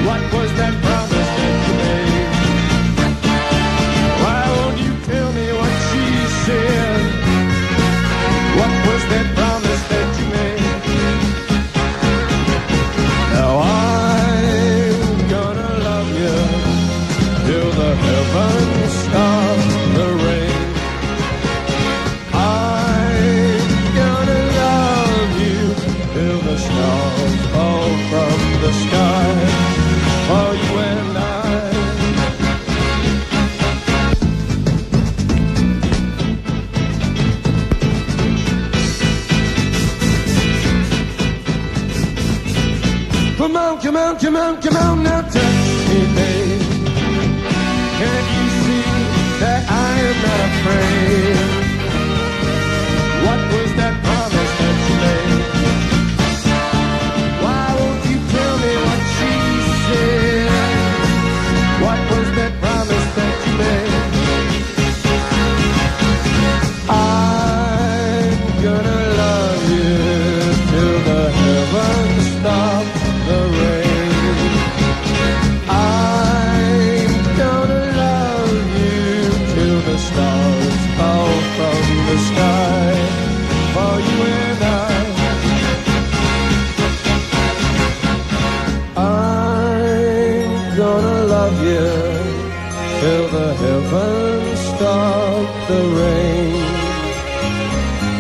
What was that promise that you made? Why won't you tell me what she said? What was that promise that you made? Now I'm gonna love you till the heavens stop the rain. I'm gonna love you till the stars fall from the sky for you and I. Come on, come on, come on, come on, now touch me, babe. Can't you see that I am not afraid? What was that promise that you made? Why won't you tell me what she said? What was that promise that you made? I'm gonna love you till the heavens stop the rain. I'm gonna love you till the stars fall from the sky for you and I. I'm gonna love you till the heavens stop the rain.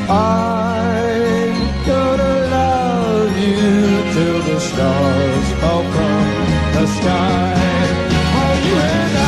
I'm gonna love you till the stars fall from the sky for you and I.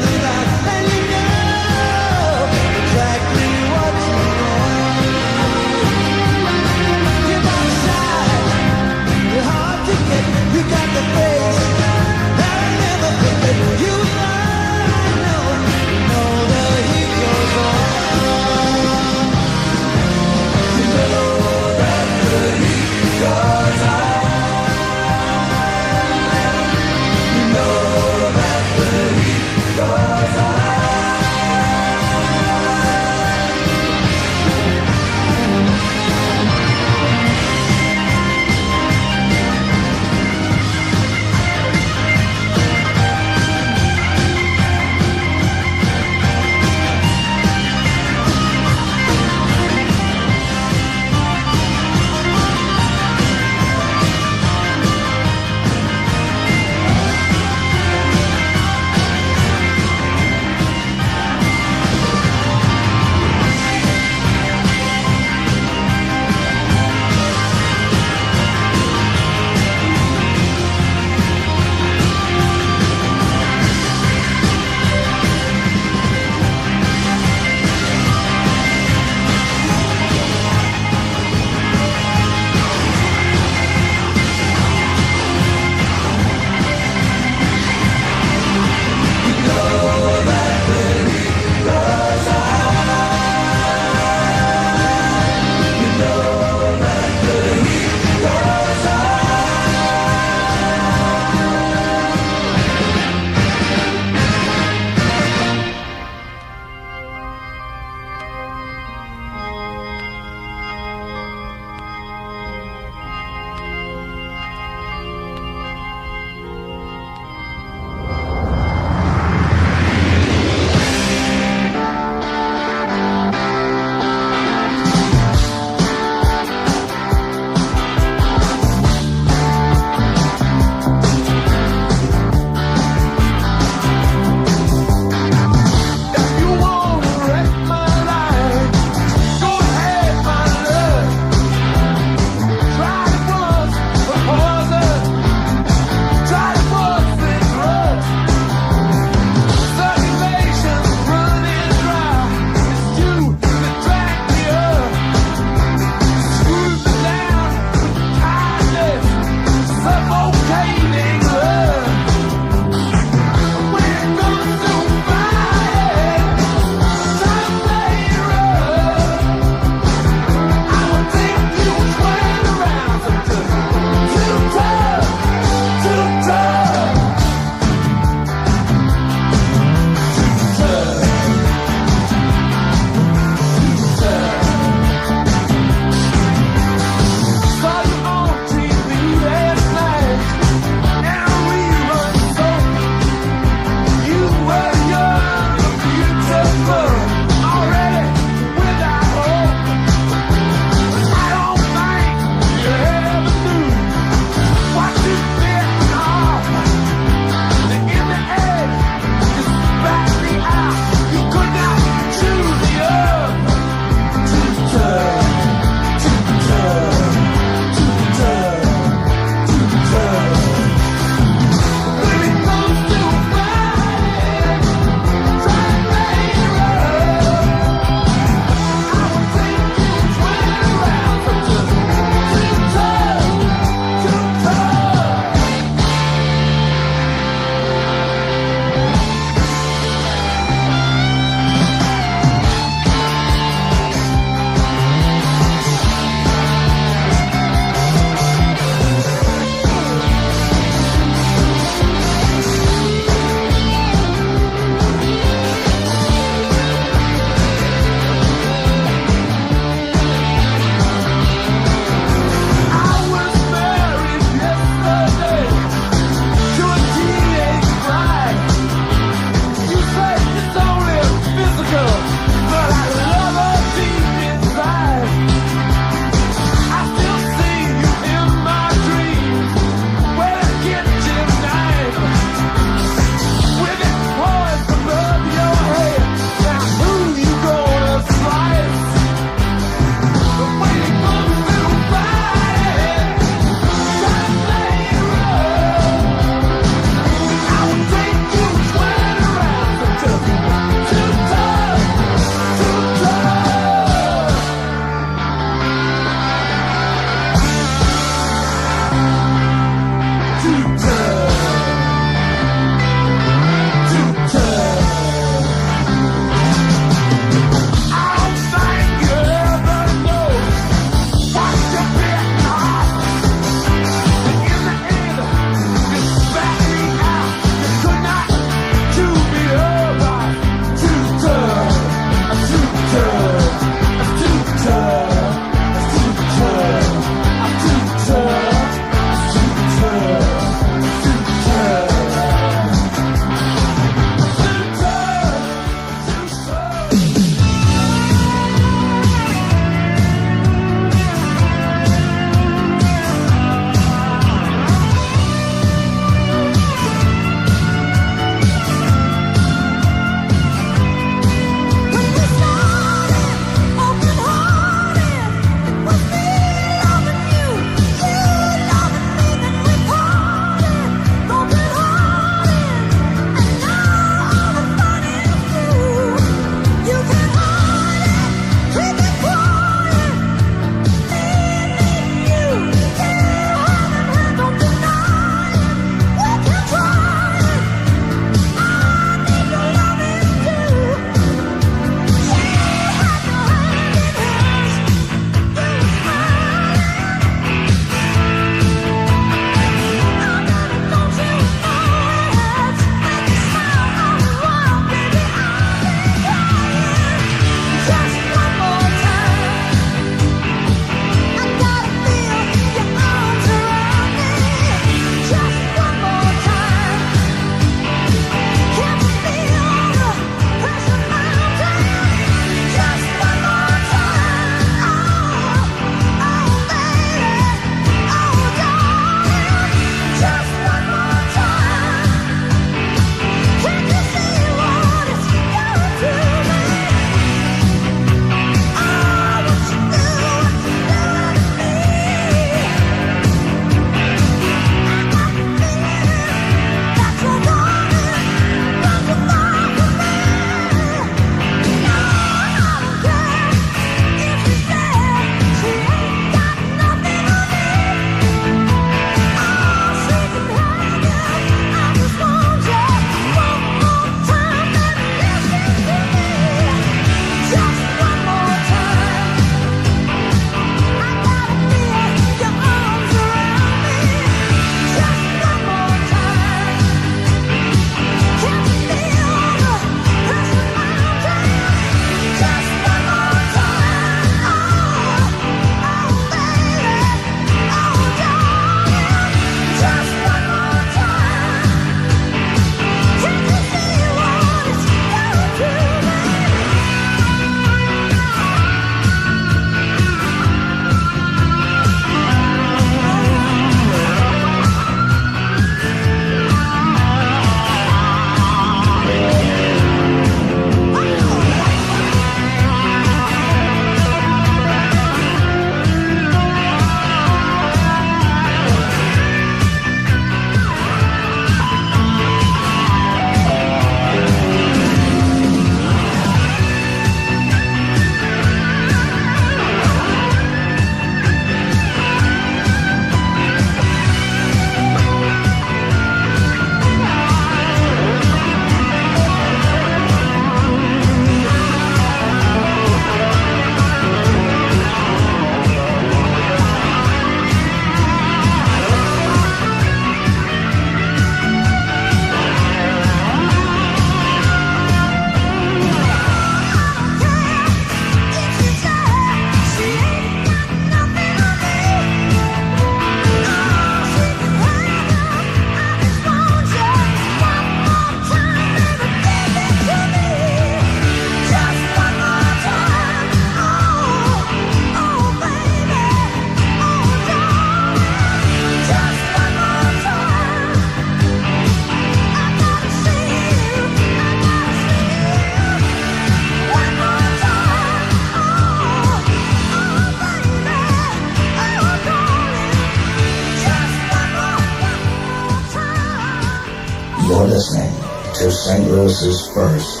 St. Louis's first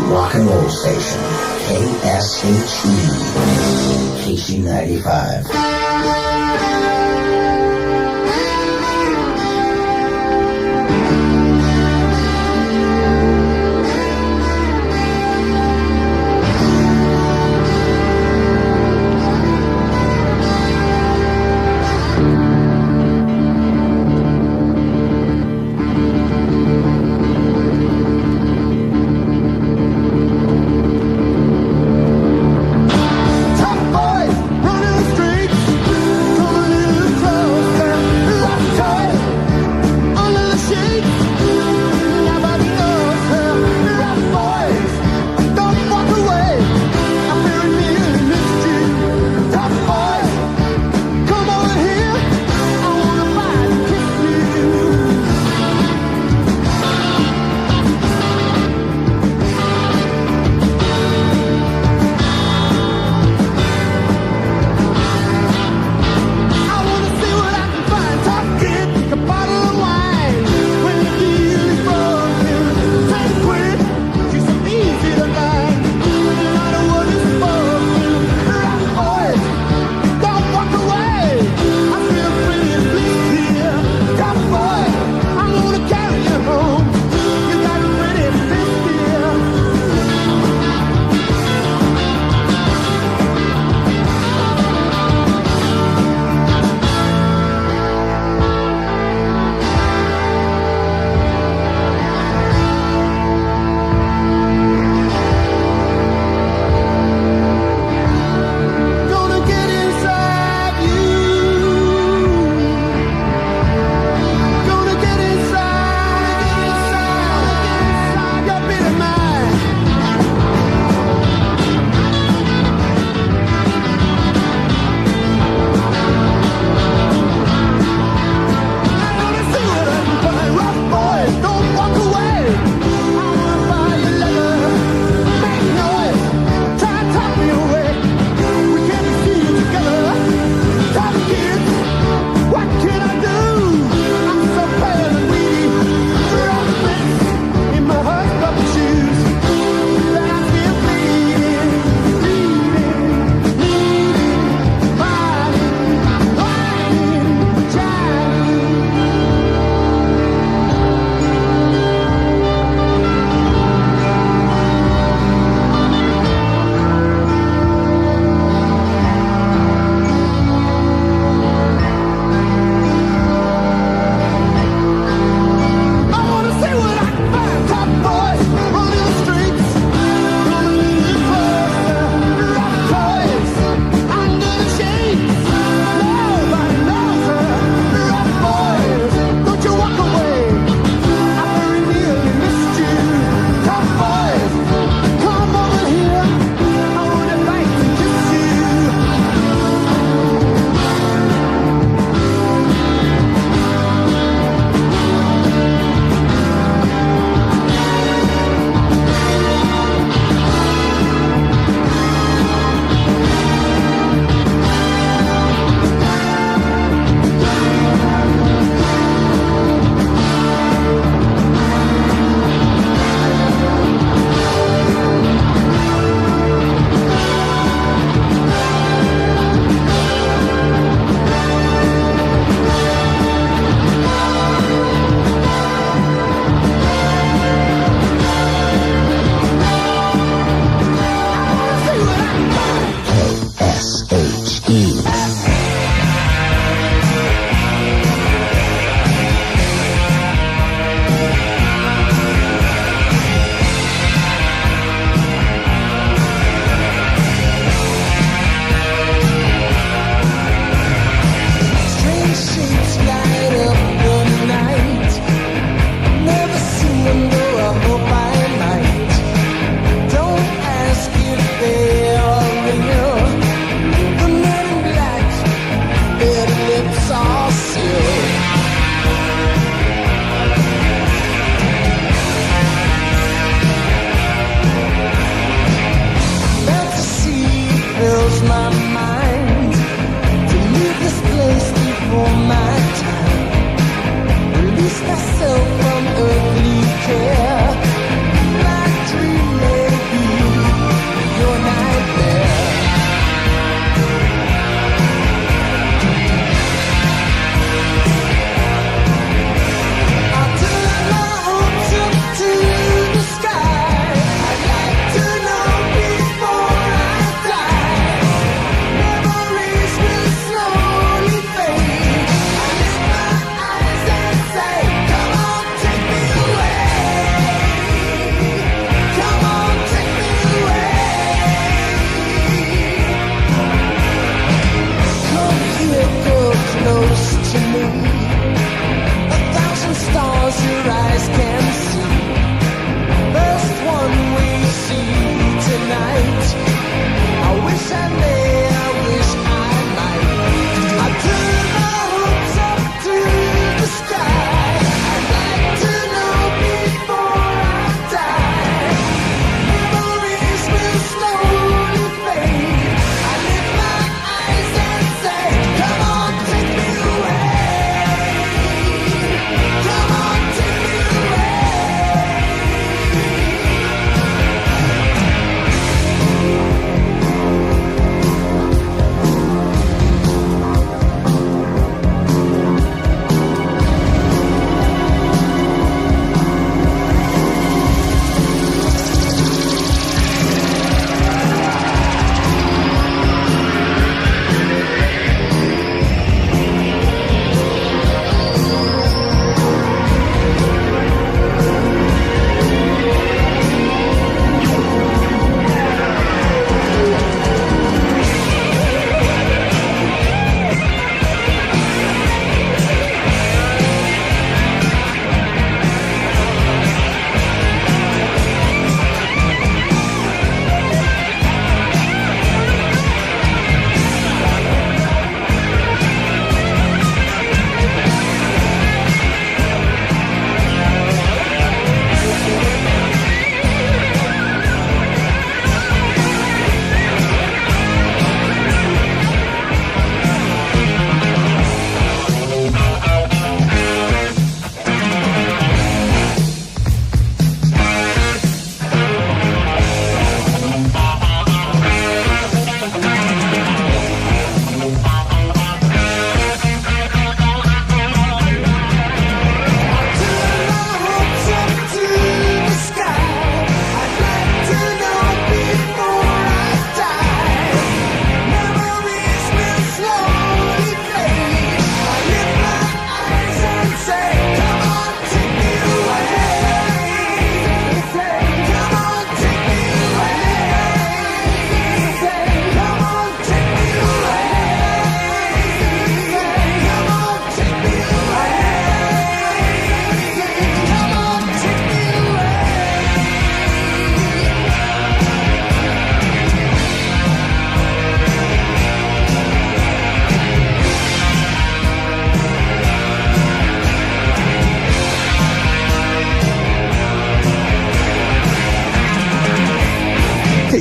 rock and roll station, KSHE, KSHE 95. Tough boys running the streets.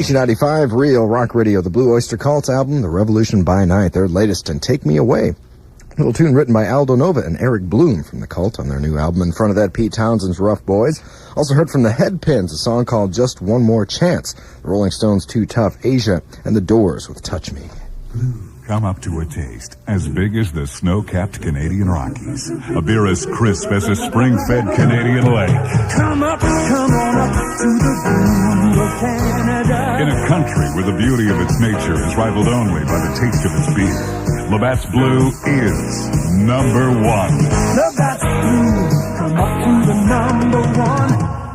KSHE 95, Real Rock Radio, the Blue Oyster Cult's album, The Revolution by Night, their latest, and Take Me Away. A little tune written by Aldo Nova and Eric Bloom from the Cult on their new album. In front of that, Pete Townshend's Rough Boys. Also heard from the Headpins, a song called Just One More Chance. The Rolling Stones' Too Tough, Asia, and the Doors with Touch Me. Come up to a taste as big as the snow-capped Canadian Rockies. A beer as crisp as a spring-fed Canadian lake. Come on up to the blue of Canada. In a country where the beauty of its nature is rivaled only by the taste of its beer, Labatt's Blue is number one. Labatt's Blue, come up to the number one.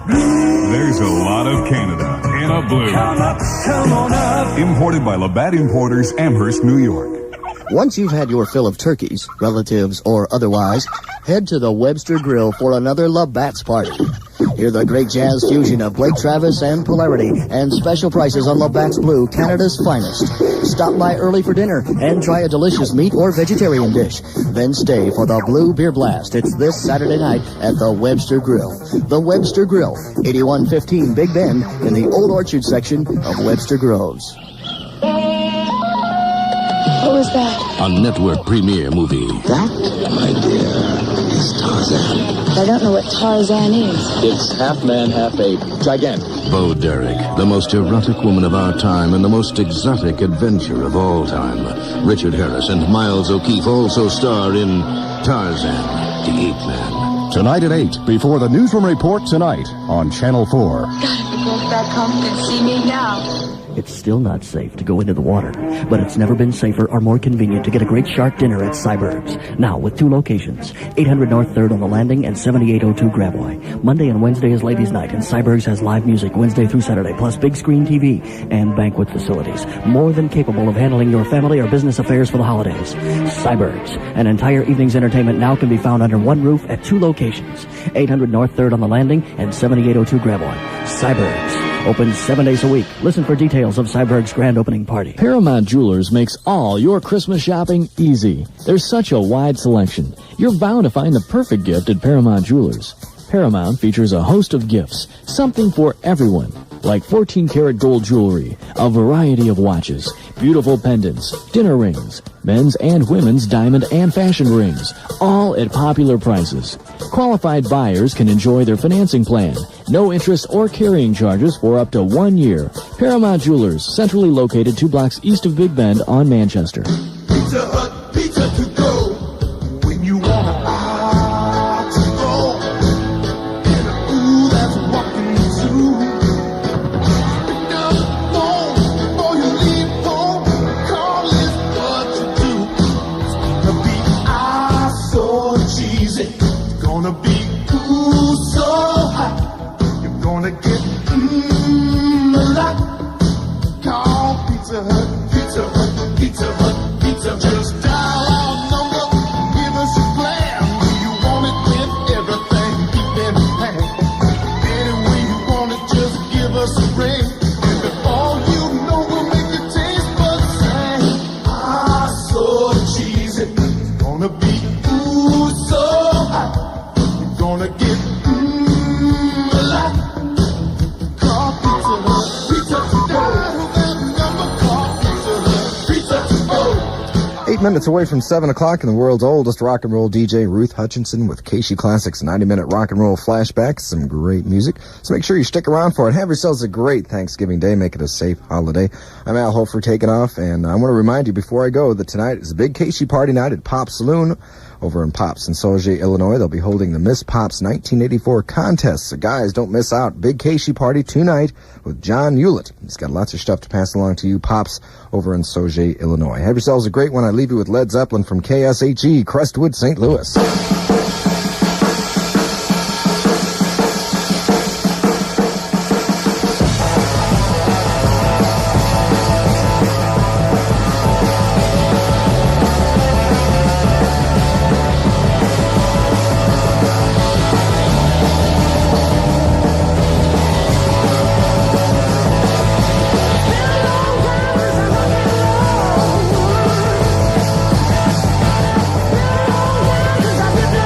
Blue. There's a lot of Canada in a blue. Come on up. Imported by Labatt Importers, Amherst, New York. Once you've had your fill of turkeys, relatives or otherwise, head to the Webster Grill for another Labatt's party. Hear the great jazz fusion of Blake Travis and Polarity, and special prices on Labatt's Blue, Canada's finest. Stop by early for dinner and try a delicious meat or vegetarian dish. Then stay for the Blue Beer Blast. It's this Saturday night at the Webster Grill. The Webster Grill, 8115 Big Bend in the Old Orchard section of Webster Groves. What was that? A network premiere movie. That, my dear, is Tarzan. I don't know what Tarzan is. It's half man, half ape. Gigantic. Bo Derek, the most erotic woman of our time and the most exotic adventure of all time. Richard Harris and Miles O'Keefe also star in Tarzan, the Ape Man. Tonight at 8, before the Newsroom Report tonight on Channel 4. God, if we go back home, you can see me now. It's still not safe to go into the water, but it's never been safer or more convenient to get a great shark dinner at Cyberg's. Now, with 2 locations, 800 North 3rd on the Landing and 7802 Gravois. Monday and Wednesday is Ladies' Night, and Cyberg's has live music Wednesday through Saturday, plus big screen TV and banquet facilities. More than capable of handling your family or business affairs for the holidays. Cyberg's, an entire evening's entertainment now can be found under one roof at 2 locations. 800 North 3rd on the Landing and 7802 Gravois. Cyberg's. Open 7 days a week. Listen for details of Cyberg's grand opening party. Paramount Jewelers makes all your Christmas shopping easy. There's such a wide selection. You're bound to find the perfect gift at Paramount Jewelers. Paramount features a host of gifts, something for everyone, like 14-karat gold jewelry, a variety of watches, beautiful pendants, dinner rings, men's and women's diamond and fashion rings, all at popular prices. Qualified buyers can enjoy their financing plan. No interest or carrying charges for up to 1 year. Paramount Jewelers, centrally located 2 blocks east of Big Bend on Manchester. Pizza Hut, pizza to go. When you want to go. And ooh, that's walking too. Pick up the phone before you leave home. Call is what you do. It's gonna be so cheesy. It's gonna be ooh so hot. You're gonna get a lot. Call Pizza Hut, Pizza Hut, Pizza Hut, Pizza Hut. Just dial our number, give us a plan. Do you want it with everything deep in hand? Any way you want it, just give us a ring. And before you know, we'll make your taste buds sing. So cheesy. It's gonna be ooh so hot. You're gonna get a lot. Call Pizza Hut, Pizza Hut. Dial that number, call Pizza Hut, Pizza Hut. 8 minutes away from 7 o'clock in the world's oldest rock and roll DJ, Ruth Hutchinson, with KSHE Classics 90-minute rock and roll flashbacks. Some great music. So make sure you stick around for it. Have yourselves a great Thanksgiving Day. Make it a safe holiday. I'm Al Hofer taking off, and I want to remind you before I go that tonight is a big KSHE party night at Pop Saloon over in Pops in Sauget, Illinois. They'll be holding the Miss Pops 1984 contest. So guys, don't miss out. Big KSHE party tonight with John Hewlett. He's got lots of stuff to pass along to you, Pops, over in Sauget, Illinois. Have yourselves a great one. I leave you with Led Zeppelin from KSHE, Crestwood, St. Louis. I've been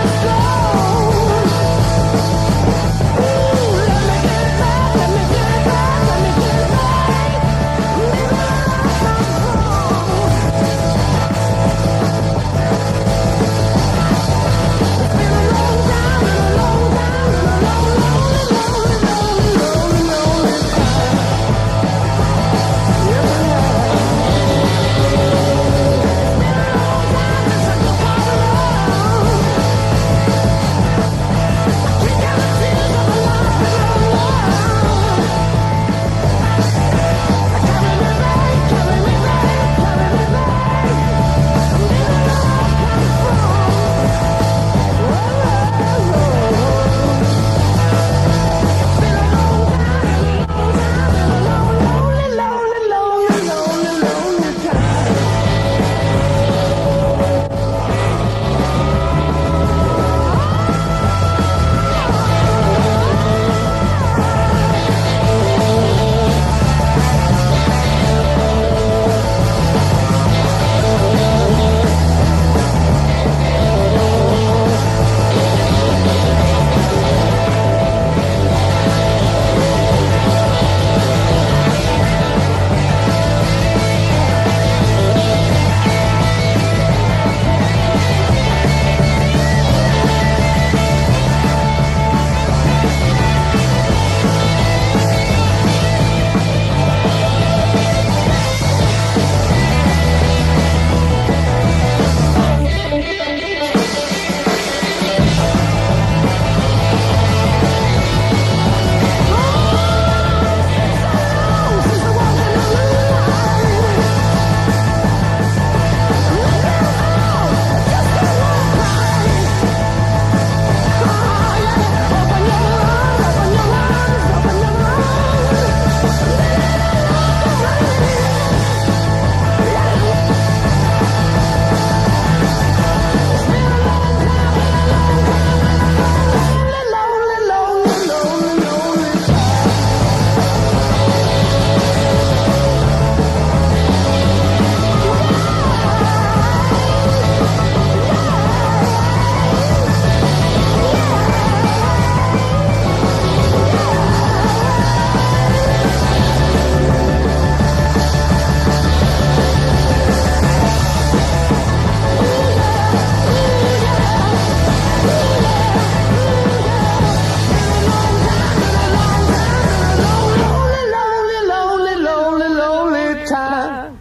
good time.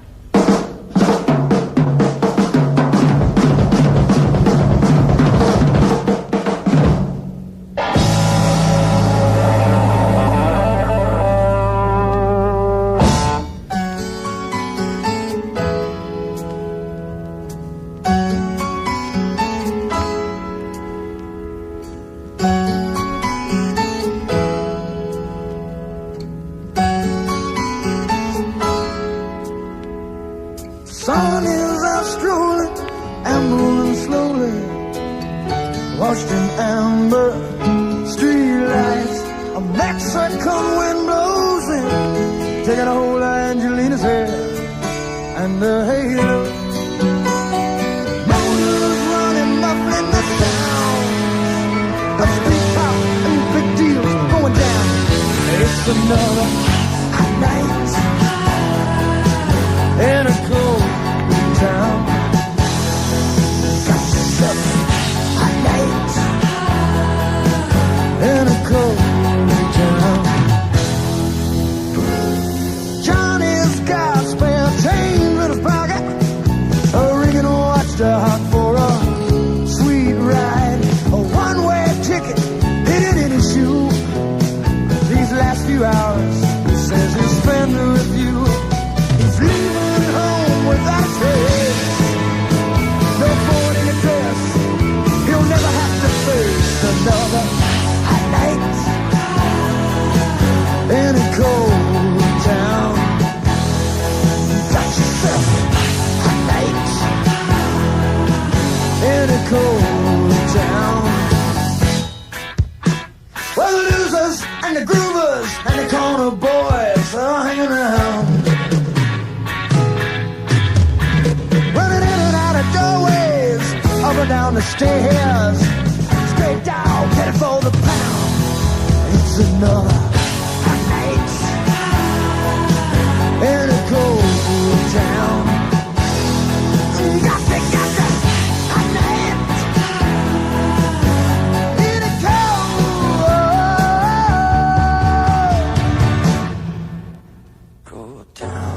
Sun is out strolling, ambling slowly, washed in amber streetlights. A Mexican wind blows in, taking a hold of Angelina's hair and the halo. Motors running, muffling the sound. The street pop and big deals going down. It's another night in a cold town. Got yourself a night in a cold town. Johnny's got spare change in his pocket, a ringing watch to hot for a sweet ride, a one-way ticket hidden in his shoe. These last few hours, he says he'll spend with you. He's leaving home without a trace, no boarding address. He'll never have to face another night in a cold town. Got yourself a night in a cold town. Well, the losers and the groovers and the corner boys are hanging around, running in and out of doorways, up and down the stairs, straight down, headed for the pound. It's another night in a cold town. Got a night in a cold town.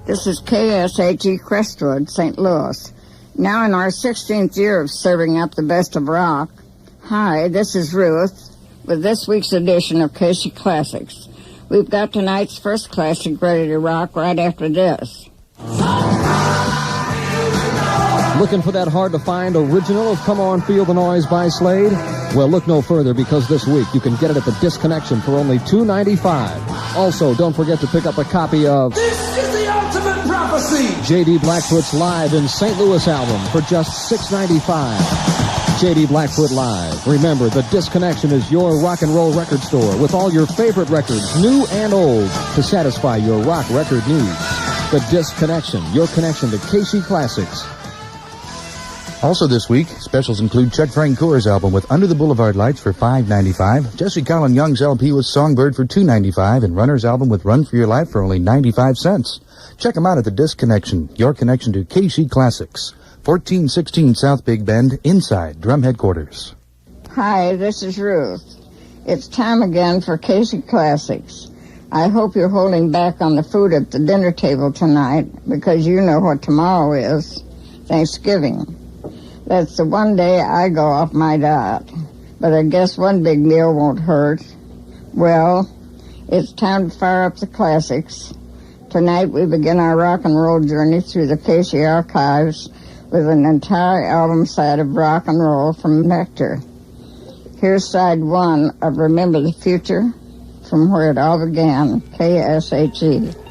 This is KSHE Crestwood, St. Louis. Now in our 16th year of serving up the best of rock. Hi, this is Ruth with this week's edition of KSHE Classics. We've got tonight's first classic ready to rock right after this. Looking for that hard-to-find original of Come On Feel the Noise by Slade? Well, look no further, because this week you can get it at the Disconnection for only $2.95. Also, don't forget to pick up a copy of This is the ultimate prophecy. J.D. Blackfoot's Live in St. Louis album for just $6.95. J.D. Blackfoot Live. Remember, the Disconnection is your rock and roll record store with all your favorite records, new and old, to satisfy your rock record needs. The Disconnection, your connection to KSHE Classics. Also this week, specials include Chuck Francoeur's album with Under the Boulevard Lights for $5.95, Jesse Colin Young's LP with Songbird for $2.95, and Runner's album with Run for Your Life for only 95 cents. Check them out at the Disconnection, your connection to KSHE Classics. 1416 South Big Bend, inside Drum Headquarters. Hi, this is Ruth. It's time again for KSHE Classics. I hope you're holding back on the food at the dinner table tonight because you know what tomorrow is, Thanksgiving. That's the one day I go off my diet, but I guess one big meal won't hurt. Well, it's time to fire up the classics. Tonight we begin our rock and roll journey through the KSHE archives with an entire album side of rock and roll from Nectar. Here's side one of Remember the Future, from where it all began, KSHE.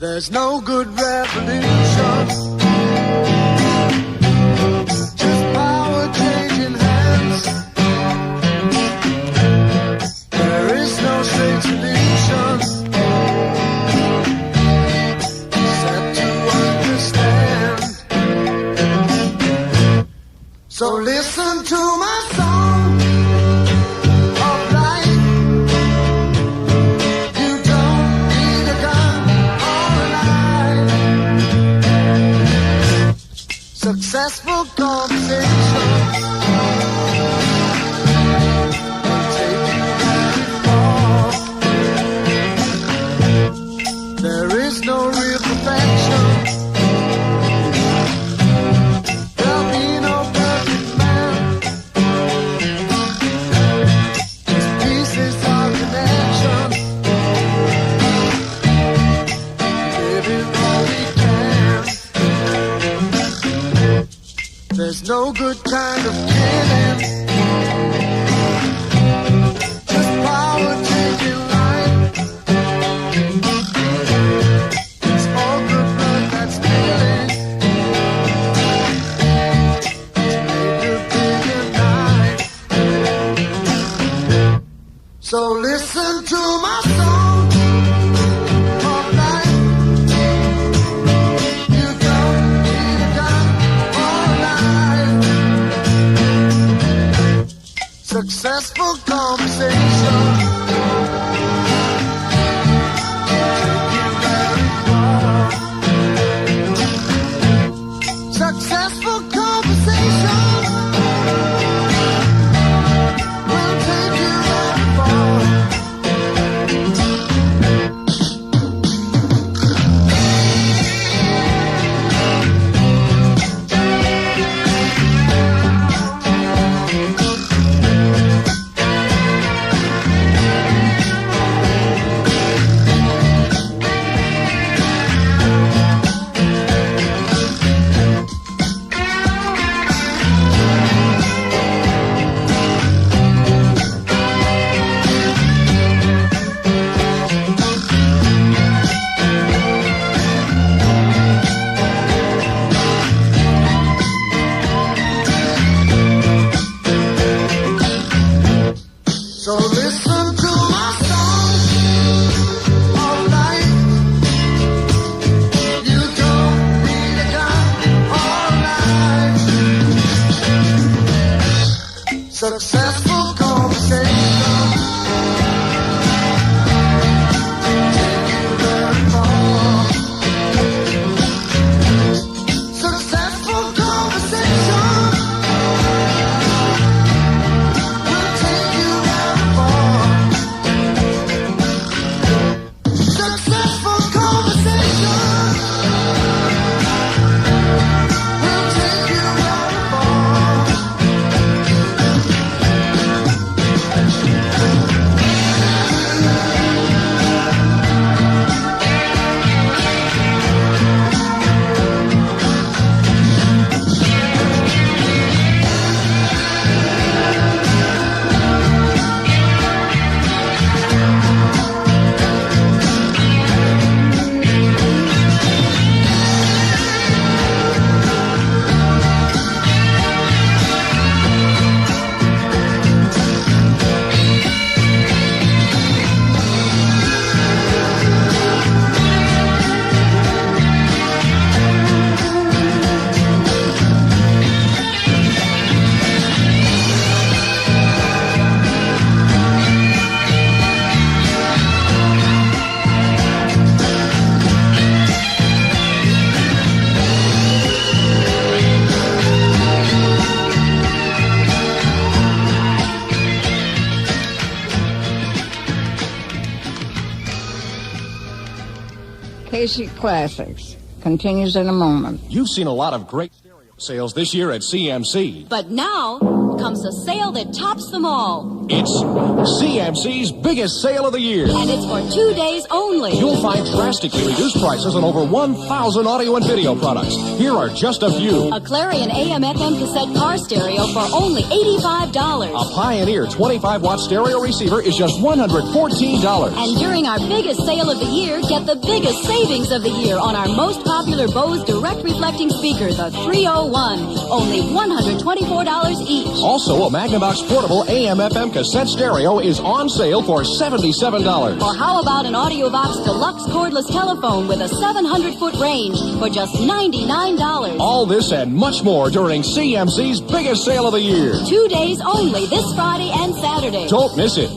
There's no good revolution, just power changing hands. There is no straight solution, except to understand. So listen to my song of life. You don't need a gun or a knife. Successful conversation will take you very far. There is no real perfection. There'll be no perfect man. Just pieces of connection. Living all we can. There's no good kind of killing. Just power taking life. It's all good blood that's spilling. So listen to my song of life. You don't need a gun or a knife. Successful conversation take you very far. Successful conversation will take you very far. So listen to my song of life. You don't need a gun or a knife. Successful conversation take you very far. Successful conversation will take you very far. Successful conversation will take you very far. KSHE Classics continues in a moment. You've seen a lot of great stereo sales this year at CMC. But now comes a sale that tops them all. It's CMC's biggest sale of the year. And it's for 2 days only. You'll find drastically reduced prices on over 1,000 audio and video products. Here are just a few. A Clarion AM/FM cassette car stereo for only $85. A Pioneer 25-watt stereo receiver is just $114. And during our biggest sale of the year, get the biggest savings of the year on our most popular Bose direct reflecting speaker, the 301. Only $124 each. Also, a Magnavox portable AM/FM cassette stereo is on sale for $77. Or how about an AudioVox Deluxe cordless telephone with a 700-foot range for just $99? All this and much more during CMC's biggest sale of the year. 2 days only, this Friday and Saturday. Don't miss it.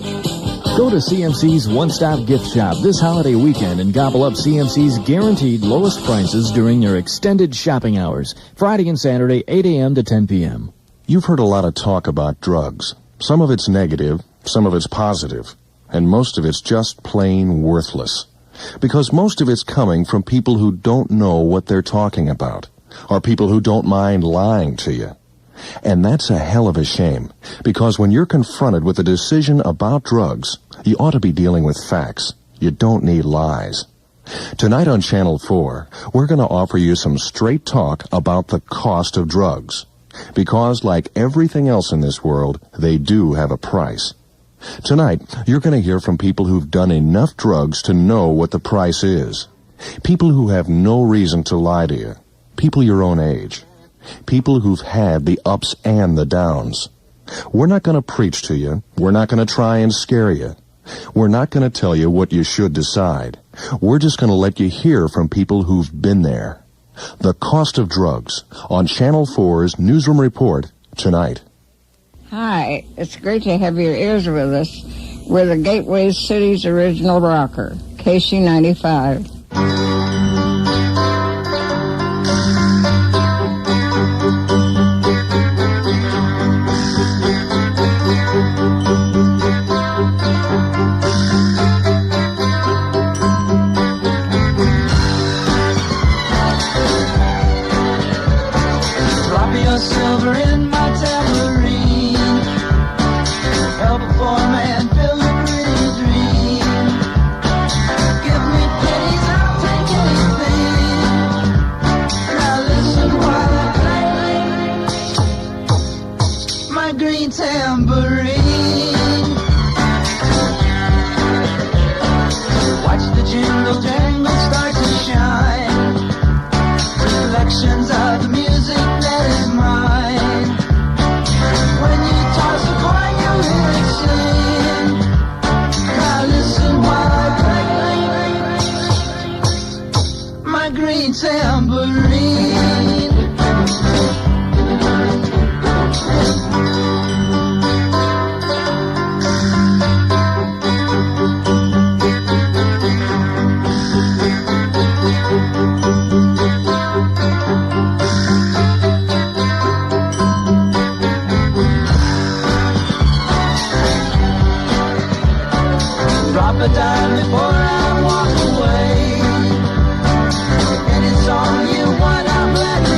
Go to CMC's one-stop gift shop this holiday weekend and gobble up CMC's guaranteed lowest prices during their extended shopping hours, Friday and Saturday, 8 a.m. to 10 p.m. You've heard a lot of talk about drugs. Some of it's negative, some of it's positive, and most of it's just plain worthless. Because most of it's coming from people who don't know what they're talking about, or people who don't mind lying to you. And that's a hell of a shame, because when you're confronted with a decision about drugs, you ought to be dealing with facts. You don't need lies. Tonight on Channel 4, we're going to offer you some straight talk about the cost of drugs. Because, like everything else in this world, they do have a price. Tonight, you're going to hear from people who've done enough drugs to know what the price is. People who have no reason to lie to you. People your own age. People who've had the ups and the downs. We're not going to preach to you. We're not going to try and scare you. We're not going to tell you what you should decide. We're just going to let you hear from people who've been there. The Cost of Drugs on Channel 4's Newsroom Report tonight. Hi, it's great to have your ears with us. We're the Gateway City's original rocker, KSHE 95. Silver in my tambourine, help a poor man build a pretty dream. Give me pennies, I'll take anything. Now listen while I play my green tambourine. Watch the jingle jangle start to shine. Reflections of the music that is mine. When you toss a coin, you hear it sing. Now listen while I play my green tambourine. Drop a dime before I walk away. Any song you want, I'm glad to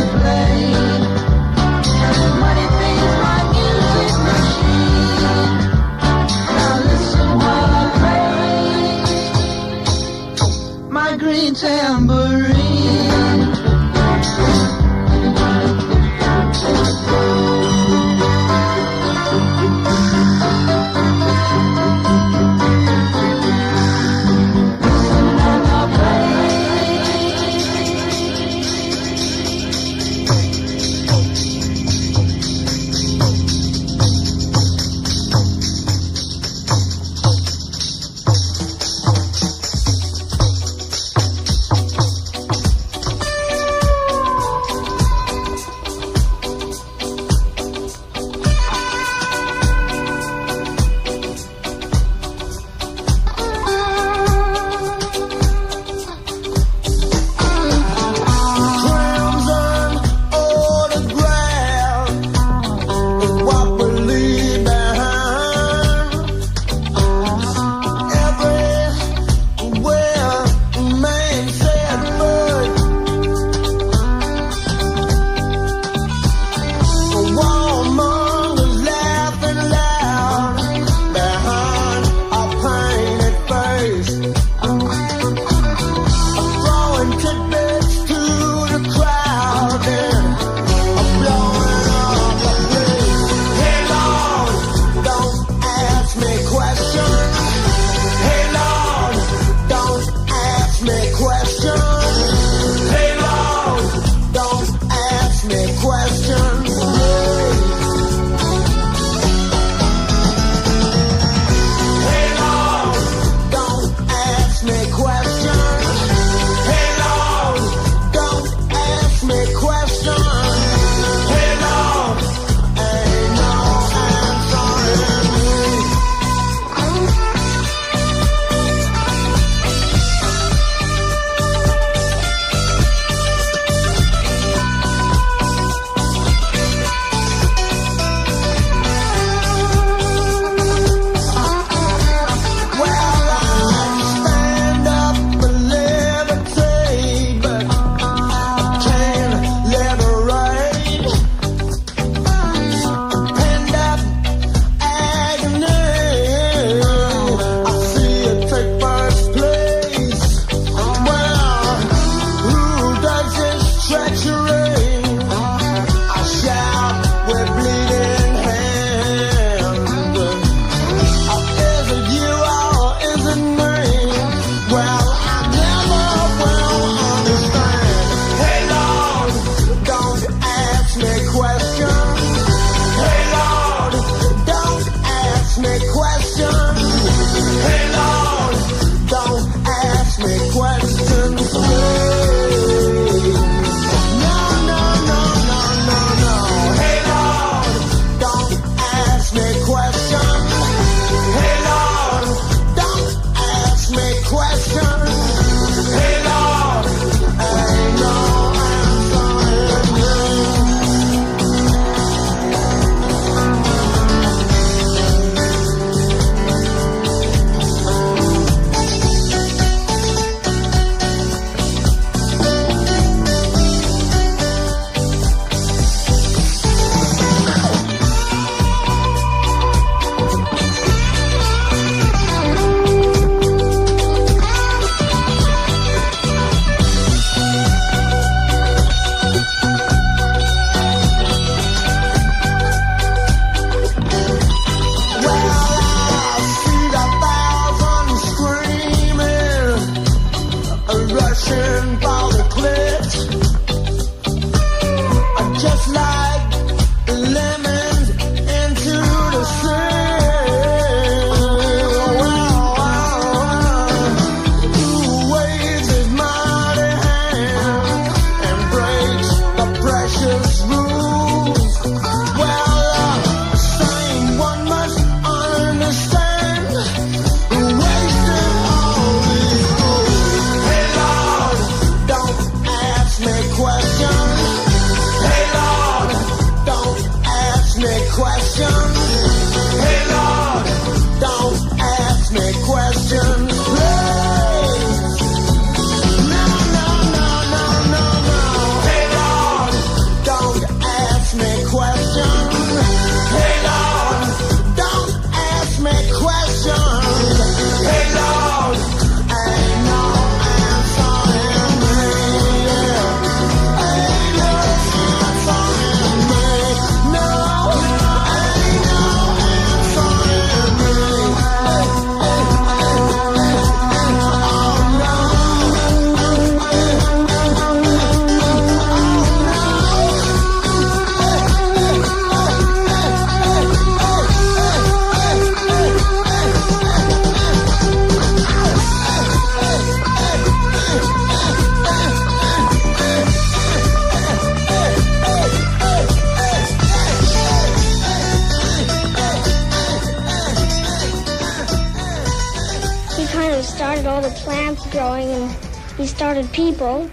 plants growing, and he started people.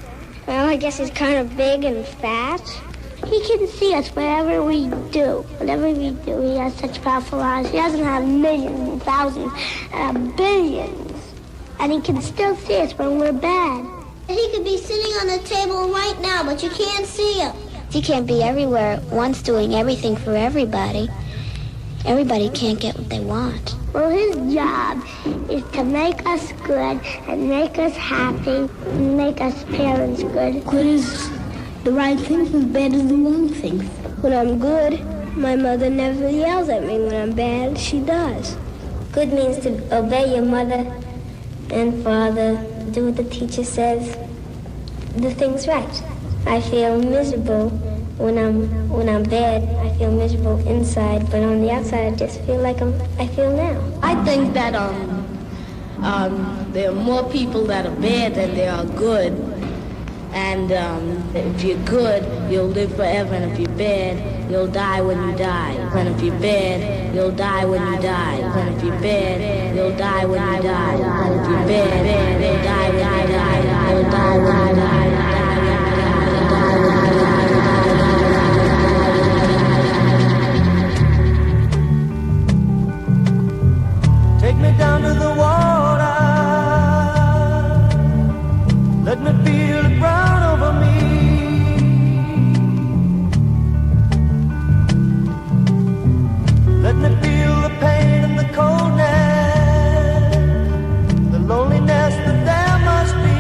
Well, I guess he's kind of big and fat. He can see us wherever we do. Whatever we do, he has such powerful eyes. He doesn't have millions and thousands, billions. And he can still see us when we're bad. He could be sitting on the table right now, but you can't see him. He can't be everywhere at once doing everything for everybody. Everybody can't get what they want. Well, his job is to make us good and make us happy and make us parents good. Good is the right things and bad is the wrong things. When I'm good, my mother never yells at me. When I'm bad, she does. Good means to obey your mother and father, do what the teacher says, do things right. I feel miserable when I'm bad. I feel miserable inside, but on the outside I just feel like I feel now. I think that there are more people that are bad than there are good. And if you're good, you'll live forever, and if you're bad, you'll die when you die. And if you're bad, you'll die when you die. And if you're bad, you'll die when you die. And if you're bad, you'll die when you die. You'll die when you die. Take me down to the water. Let me feel the ground over me. Let me feel the pain and the coldness, the loneliness that there must be.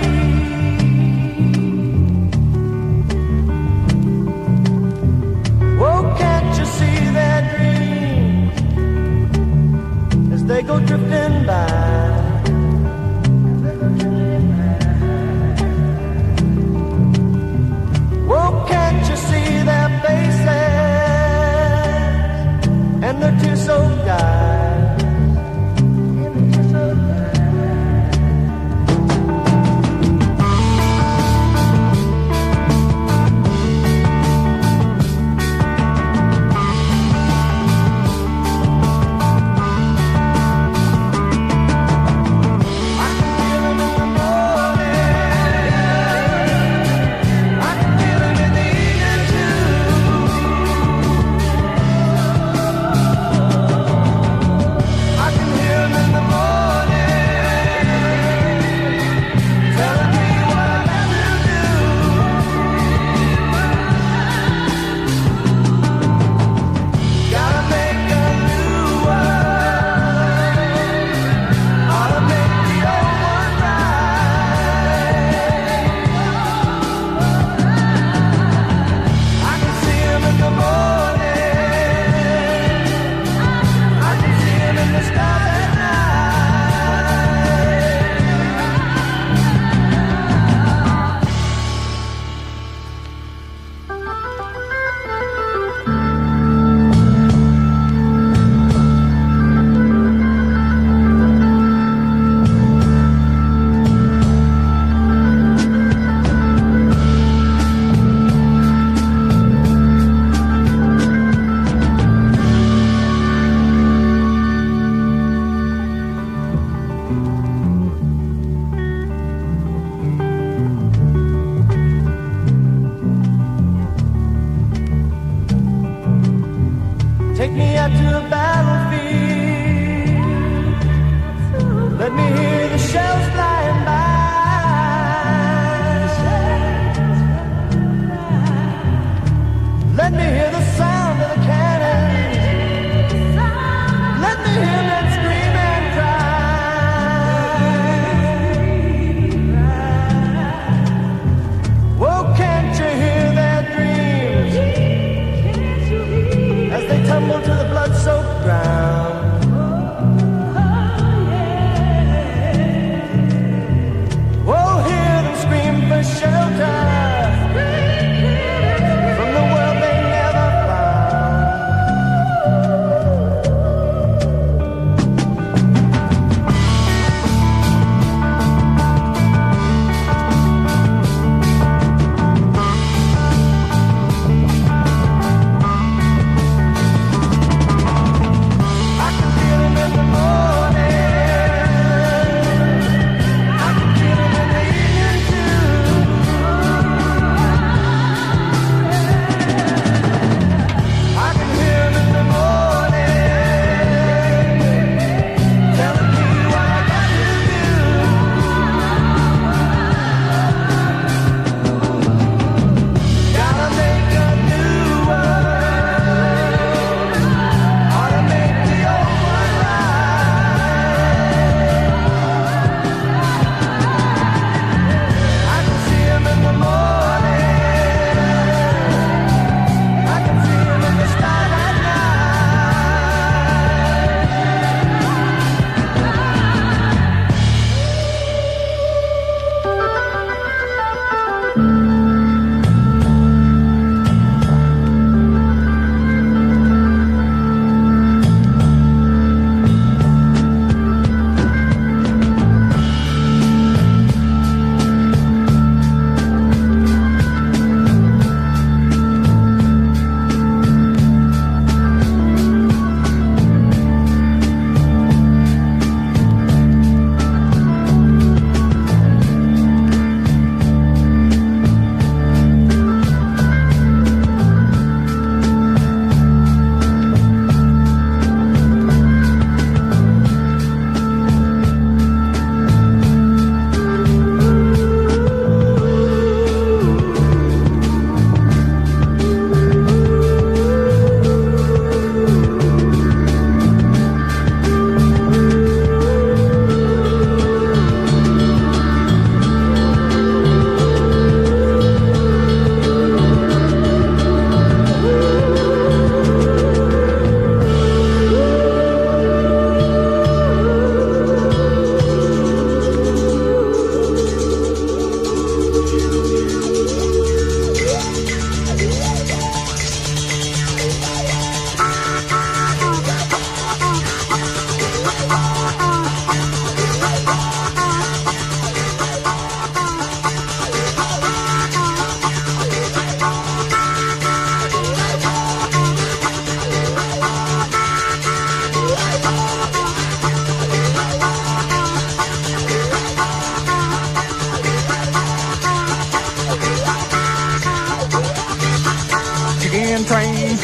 Chicken train,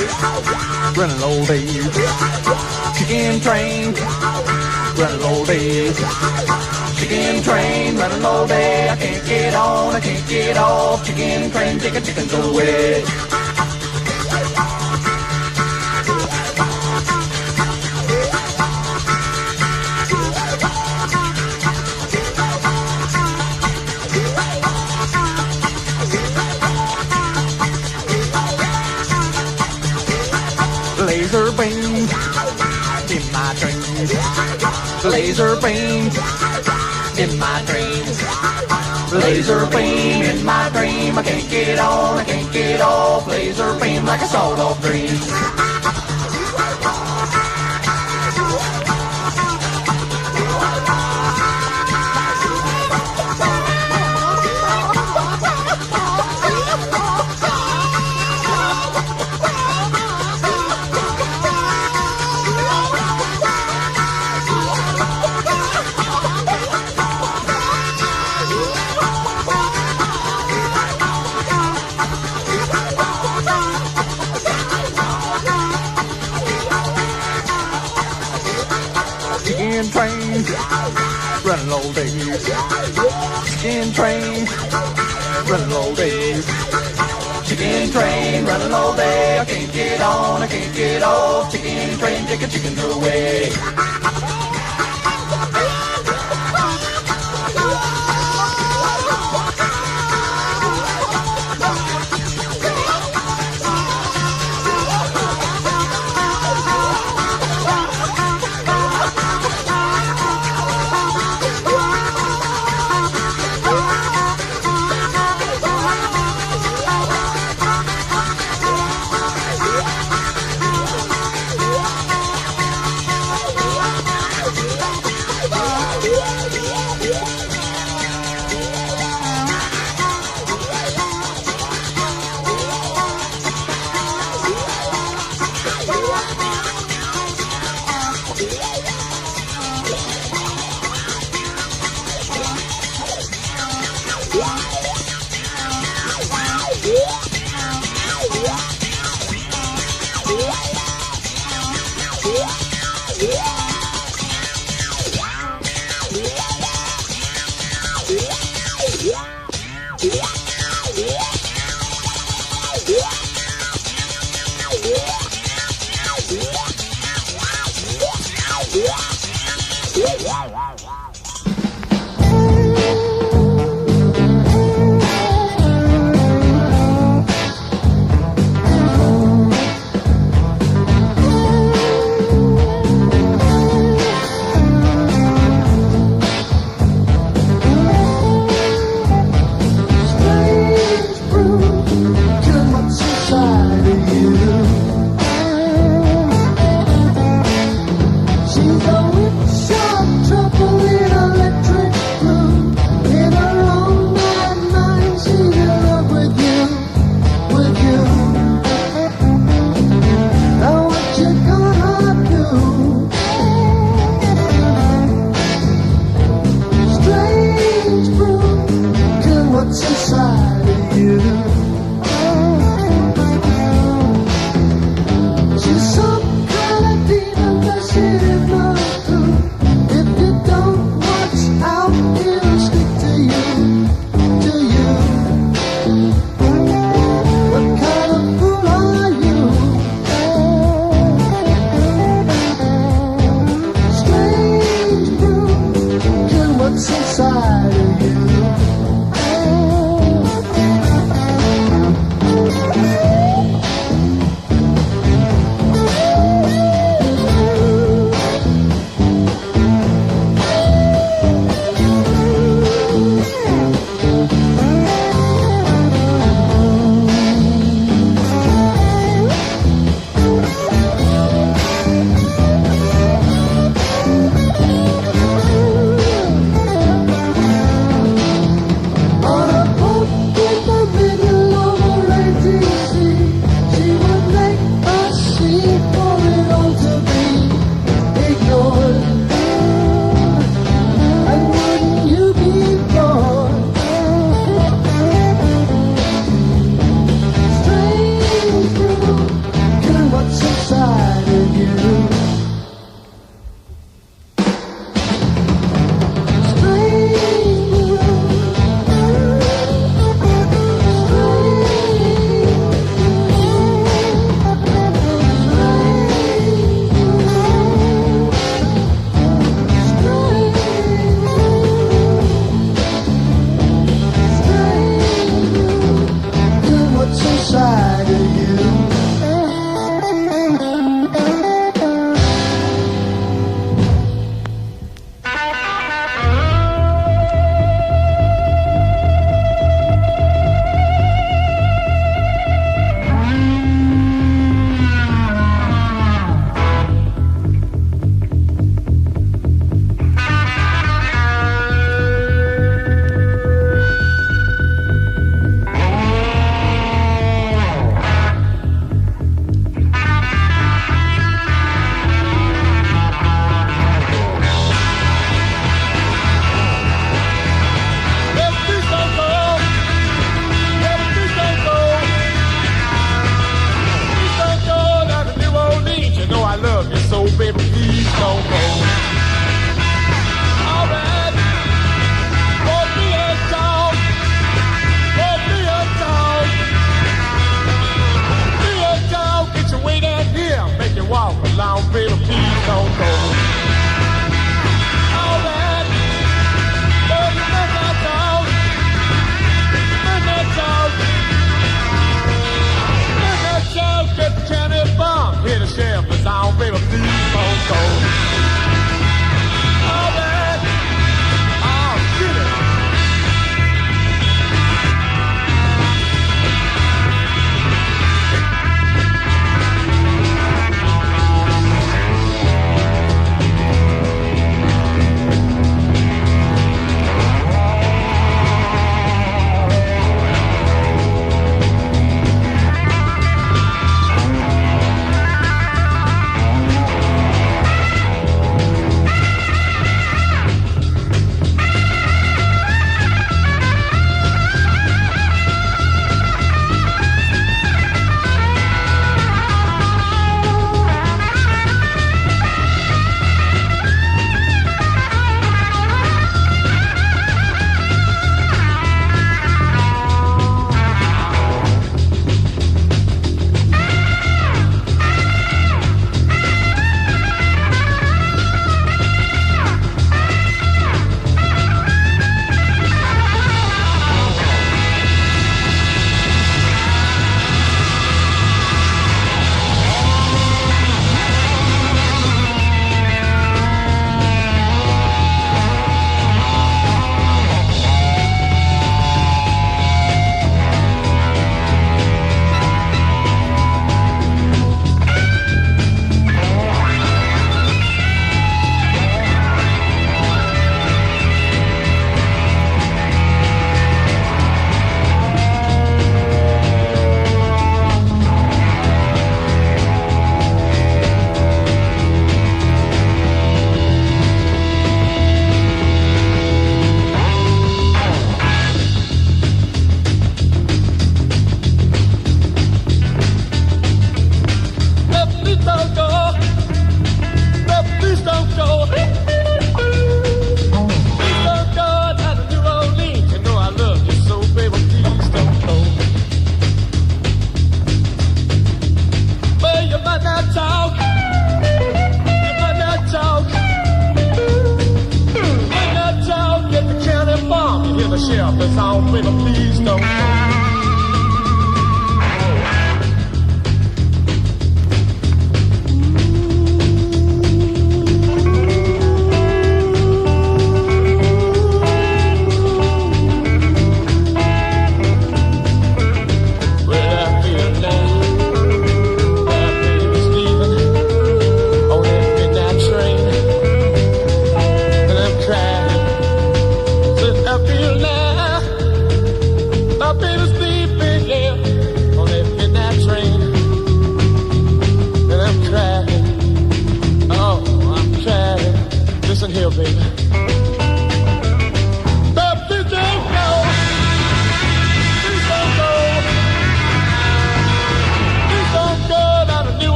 running all day. Chicken train, running all day. Chicken train, running all day. I can't get on, I can't get off. Chicken train, chickens away. Laser beams in my dreams. Laser beams in my dreams. Laser beam in my dream. I can't get on, I can't get off. Laser beam like a sawed-off dream. Chicken train, running all day. Chicken train, running all day. Chicken train, running all day. I can't get on, I can't get off. Chicken train, chickens away.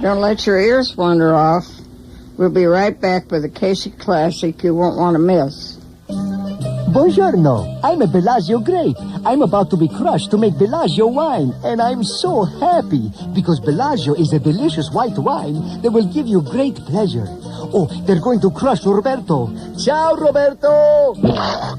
Don't let your ears wander off. We'll be right back with a KSHE classic you won't want to miss. Buongiorno, I'm a Bellagio grape. I'm about to be crushed to make Bellagio wine, and I'm so happy because Bellagio is a delicious white wine that will give you great pleasure. Oh, they're going to crush Roberto. Ciao, Roberto!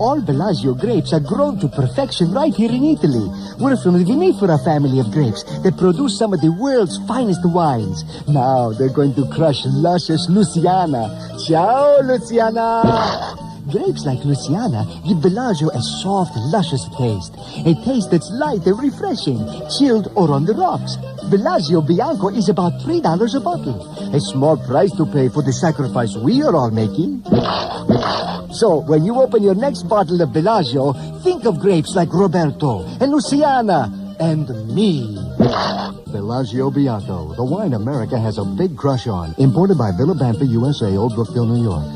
All Bellagio grapes are grown to perfection right here in Italy. We're from the vinifera family of grapes that produce some of the world's finest wines. Now they're going to crush luscious Luciana. Ciao, Luciana! Grapes like Luciana give Bellagio a soft, luscious taste. A taste that's light and refreshing, chilled or on the rocks. Bellagio Bianco is about $3 a bottle. A small price to pay for the sacrifice we are all making. So, when you open your next bottle of Bellagio, think of grapes like Roberto and Luciana and me. Bellagio Bianco, the wine America has a big crush on. Imported by Villa Bampa, USA, Old Brookville, New York.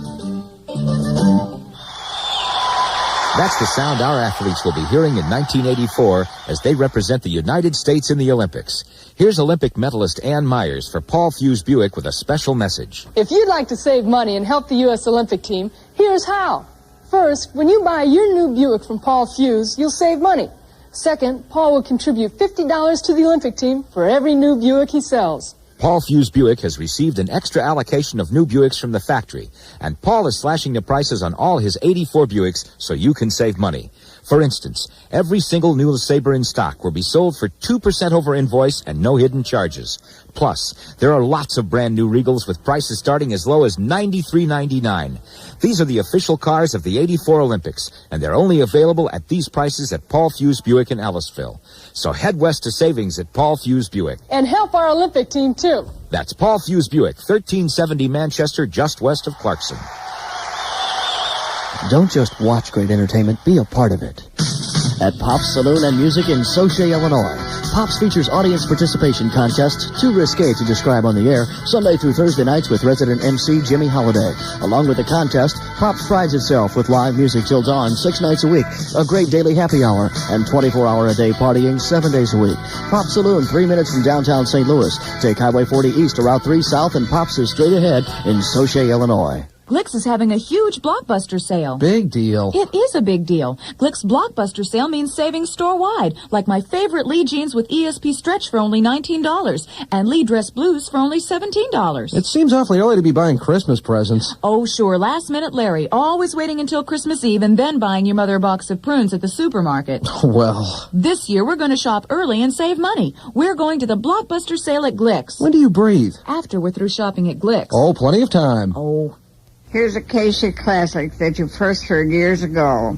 That's the sound our athletes will be hearing in 1984 as they represent the United States in the Olympics. Here's Olympic medalist Ann Myers for Paul Fuse Buick with a special message. If you'd like to save money and help the U.S. Olympic team, here's how. First, when you buy your new Buick from Paul Fuse, you'll save money. Second, Paul will contribute $50 to the Olympic team for every new Buick he sells. Paul Fuse Buick has received an extra allocation of new Buicks from the factory, and Paul is slashing the prices on all his 84 Buicks so you can save money. For instance, every single new Sabre in stock will be sold for 2% over invoice and no hidden charges. Plus, there are lots of brand new Regals with prices starting as low as $93.99. These are the official cars of the 84 Olympics, and they're only available at these prices at Paul Fuse Buick in Ellisville. So head west to savings at Paul Fuse Buick. And help our Olympic team, too. That's Paul Fuse Buick, 1370 Manchester, just west of Clarkson. Don't just watch great entertainment, be a part of it. At Pop's Saloon and Music in Sauget, Illinois, Pop's features audience participation contests, too risque to describe on the air, Sunday through Thursday nights with resident MC Jimmy Holiday. Along with the contest, Pop's prides itself with live music till dawn 6 nights a week, a great daily happy hour, and 24-hour-a-day partying 7 days a week. Pop's Saloon, 3 minutes from downtown St. Louis. Take Highway 40 east to Route 3 south, and Pop's is straight ahead in Sauget, Illinois. Glick's is having a huge blockbuster sale. Big deal. It is a big deal. Glick's blockbuster sale means saving store-wide, like my favorite Lee jeans with ESP stretch for only $19 and Lee dress blues for only $17. It seems awfully early to be buying Christmas presents. Oh, sure. Last-minute Larry, always waiting until Christmas Eve and then buying your mother a box of prunes at the supermarket. Well. This year, we're going to shop early and save money. We're going to the blockbuster sale at Glick's. When do you breathe? After we're through shopping at Glick's. Oh, plenty of time. Oh. Here's a KSHE classic that you first heard years ago,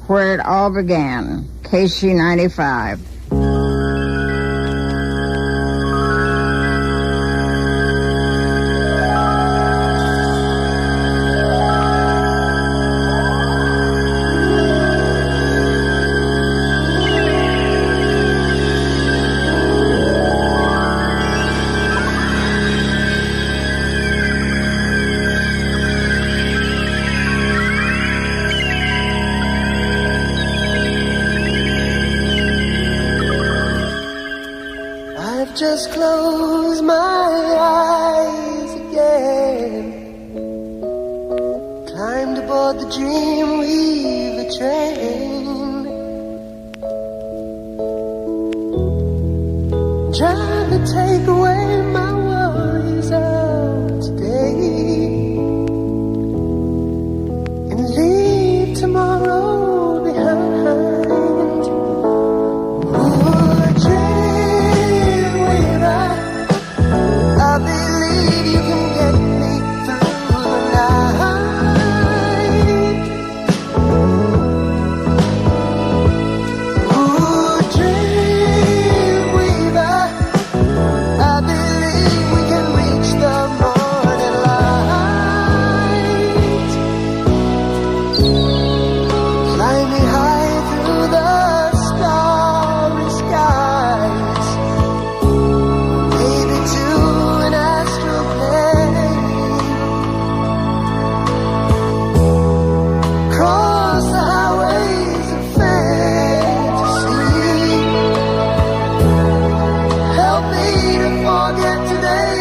where it all began, KSHE 95. Just close my eyes again. Climbed aboard the Dreamweaver train. Trying to take away my worries of today and leave tomorrow behind. I believe you can get me through the night. Ooh, Dreamweaver, I believe we can reach the morning light. Fly me high through the starry skies. Maybe to an astral plane. Cross the highways of fantasy. Help me to forget today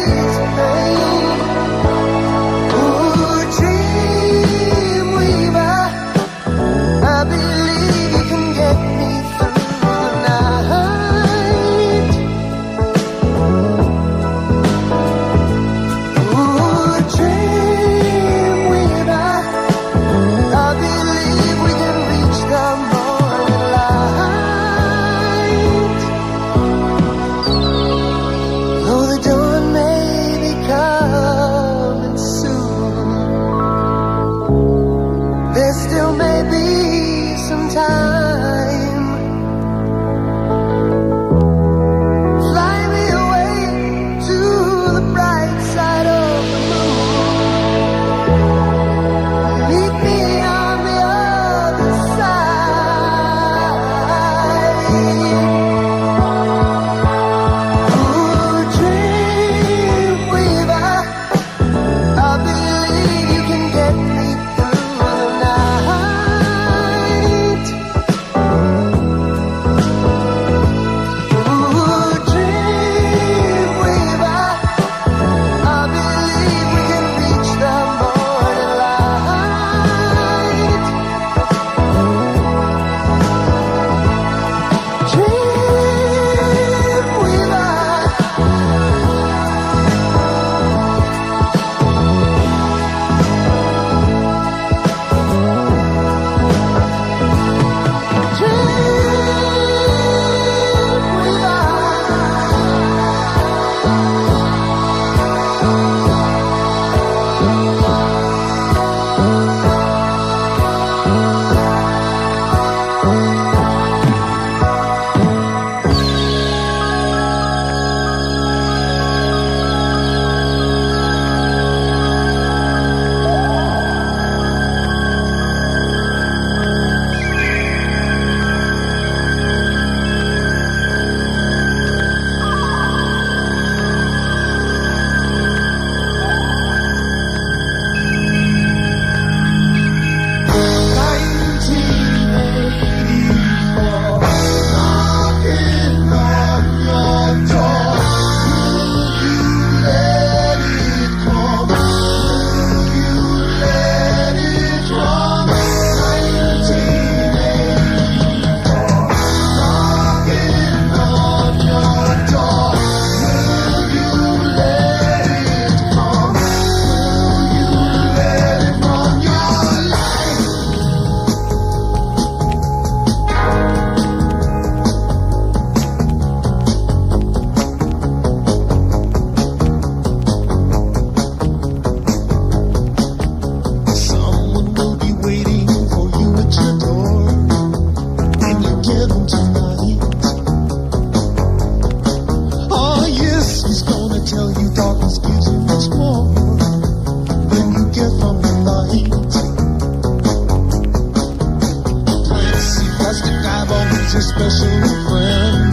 plastic eyeball is your special friend.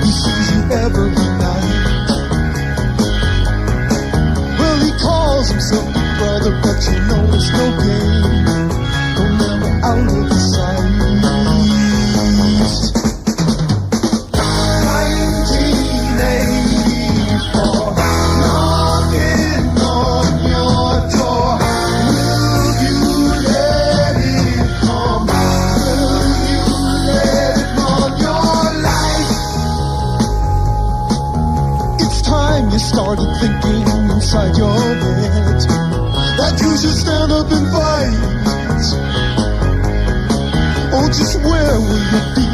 He sees you every night. Well, he calls himself your brother, but you know it's no game. You're never out of his sight. 1984, knocking on your door. Will you let it come? Will you let it run your life? It's time you started thinking inside your head that you should stand up and fight. Oh, just where will you be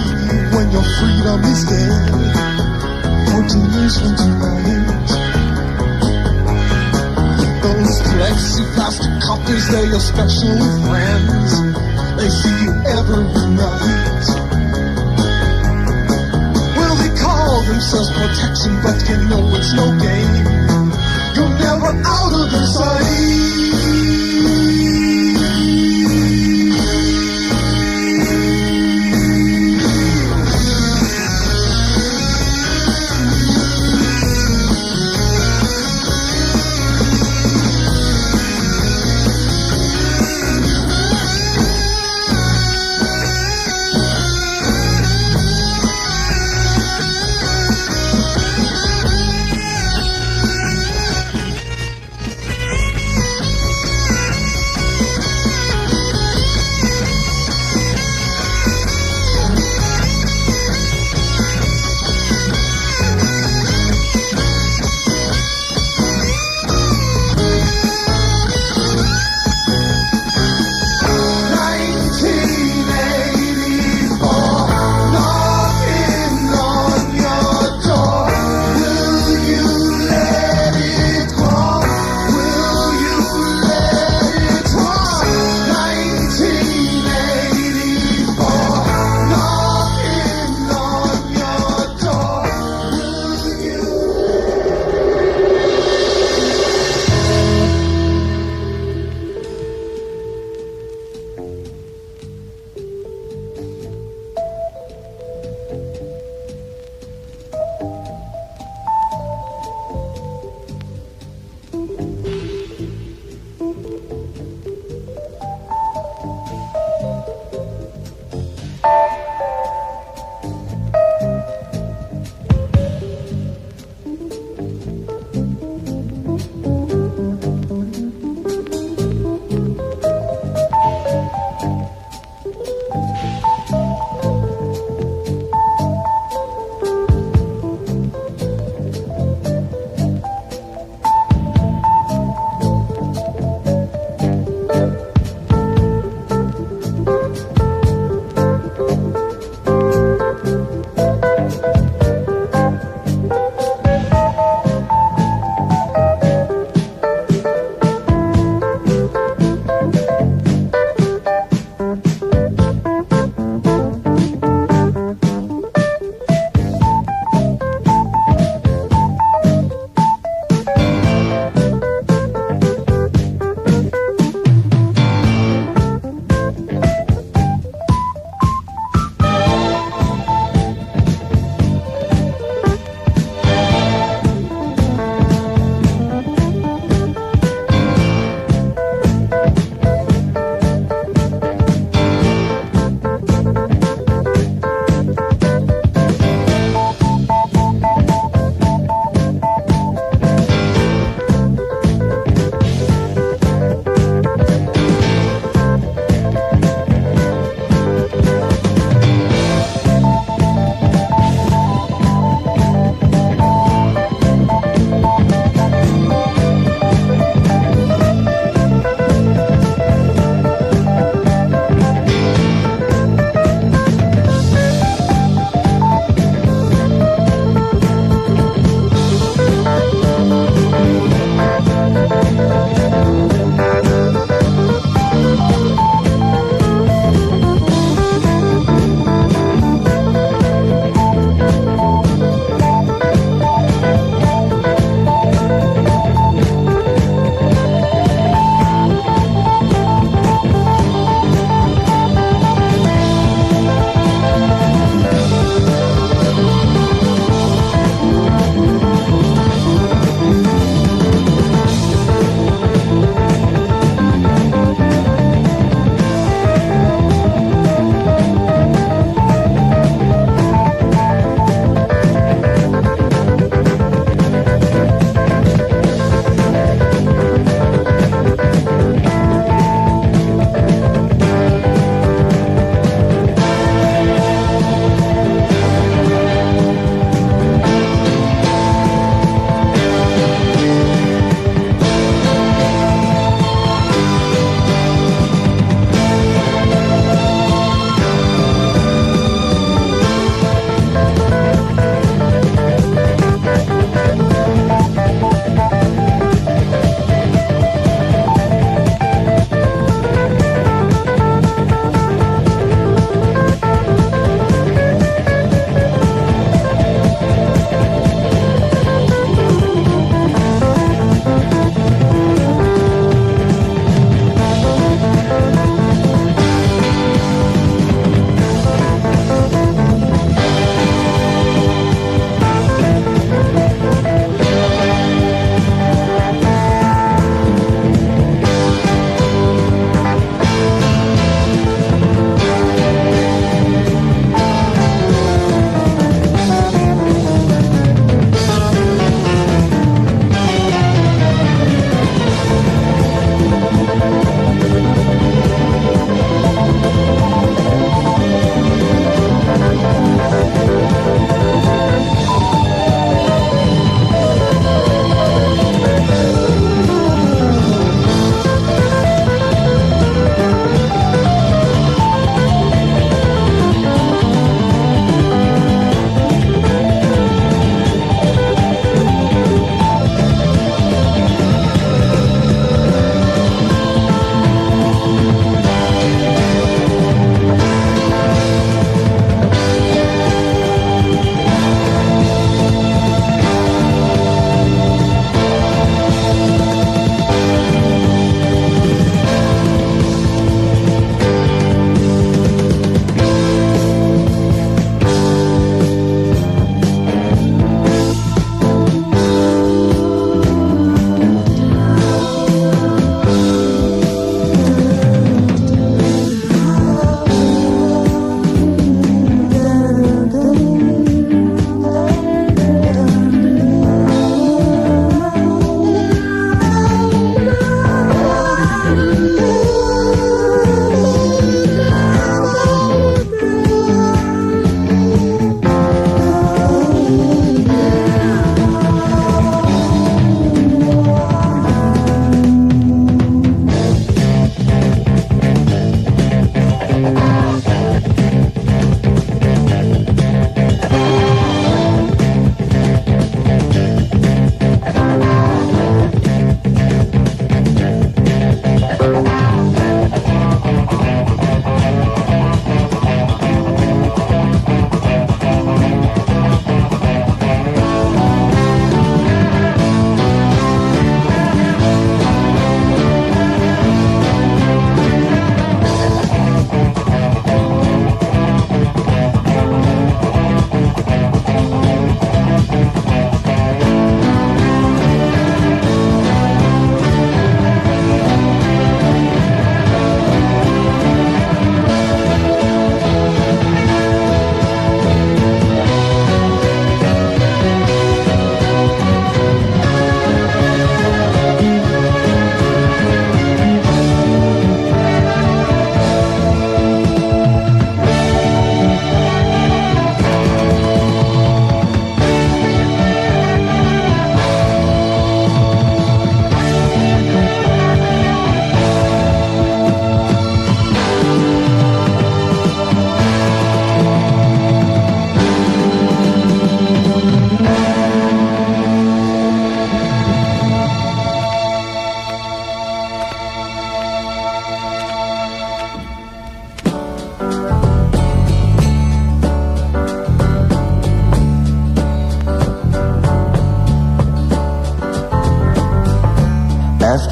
when your freedom is dead? 14 years from tonight. Those plexiglass coppers, they're your special friends. They see you every night. Well, they call themselves protection, but you know it's no game. You're never out of their sight.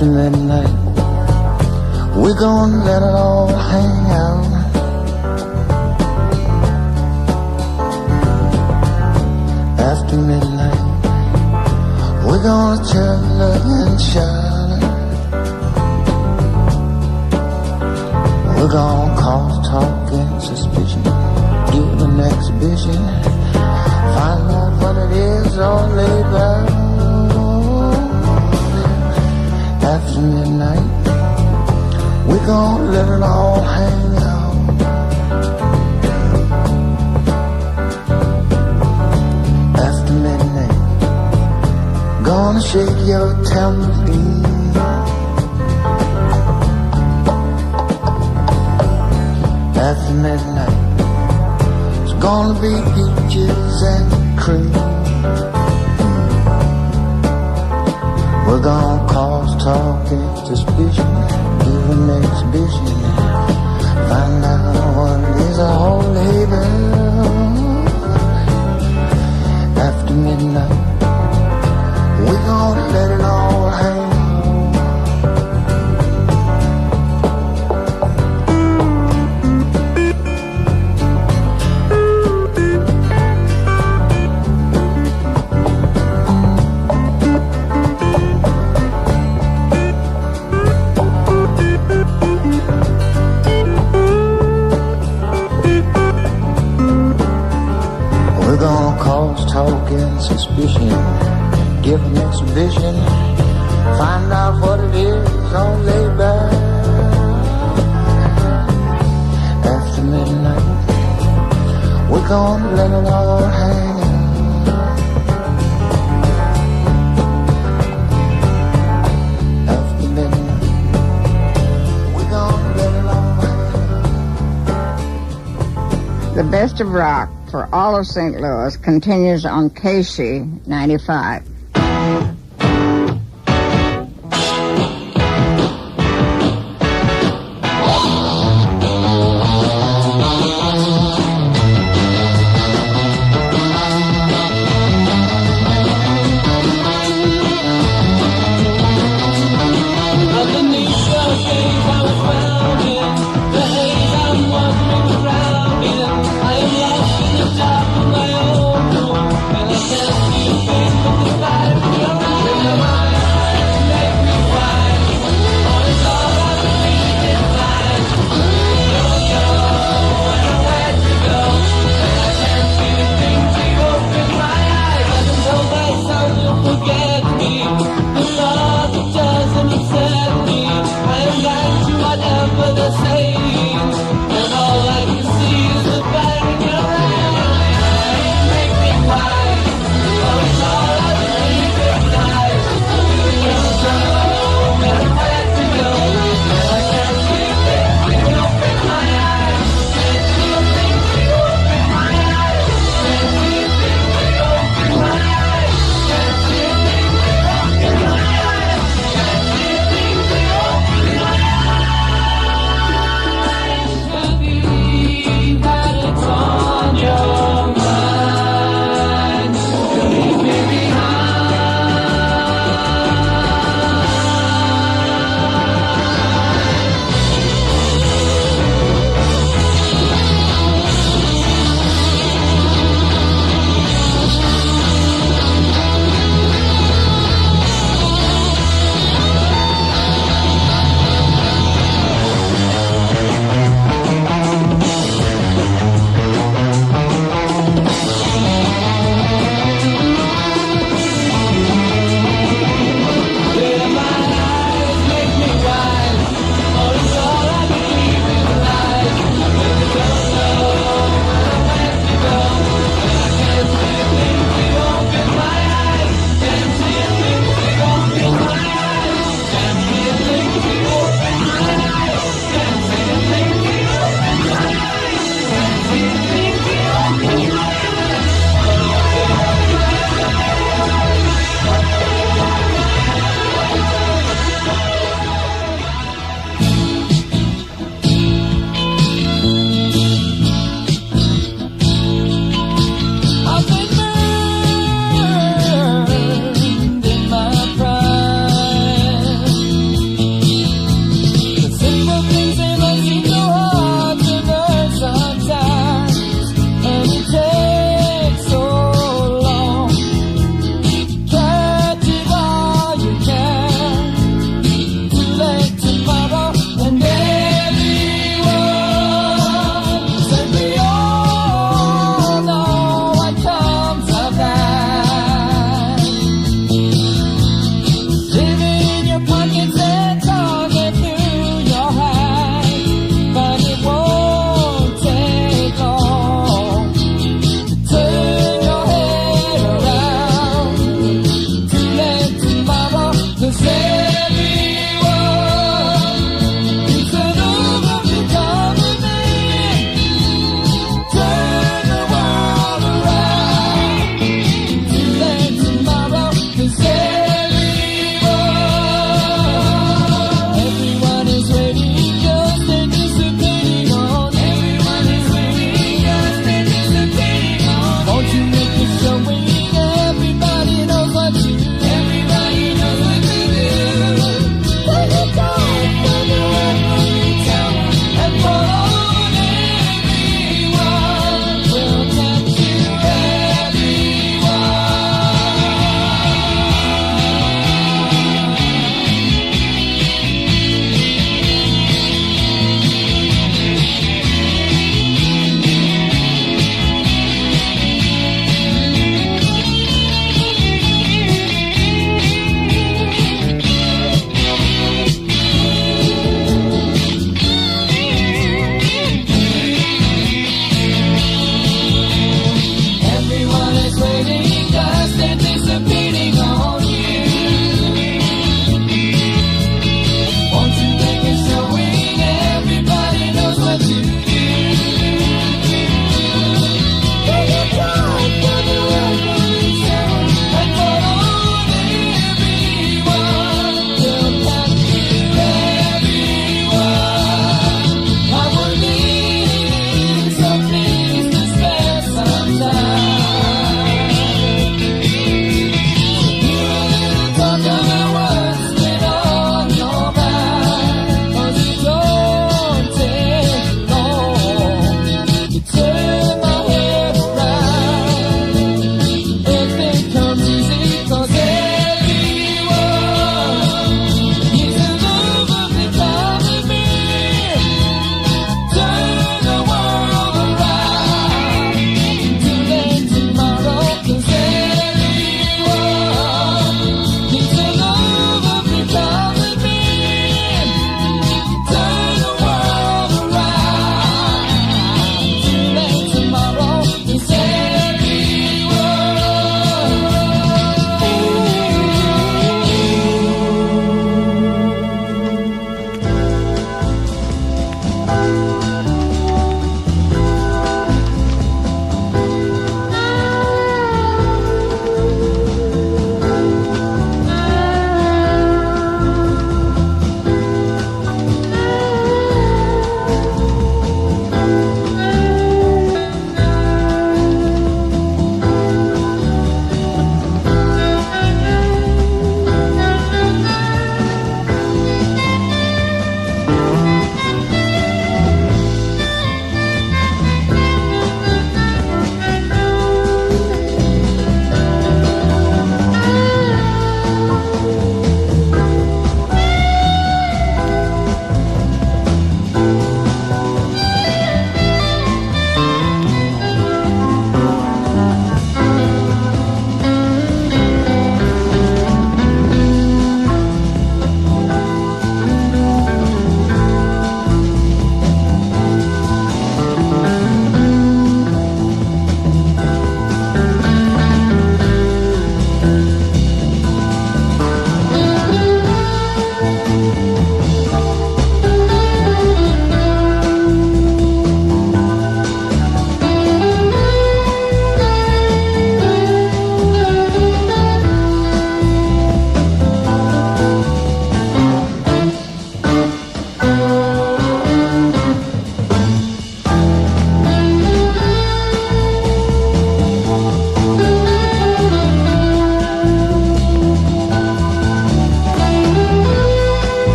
After midnight, we're gonna let it all hang out. After midnight, we're gonna tell love and shout. We're gonna cause talk and suspicion, give an exhibition, find out what it is all about. After midnight, we're gonna let it all hang out. After midnight, gonna shake your tambourine. After midnight, it's gonna be peaches and cream. We're gonna cause talk and suspicion, give an exhibition, find out what it is all about. After midnight, we're gonna let it all hang. Talk and suspicion, give an exhibition, find out what it is on laid back. After midnight, we're gonna let it all hang. After midnight, we're gonna let it all hang. The best of rock for all of St. Louis continues on KSHE 95. Goodbye.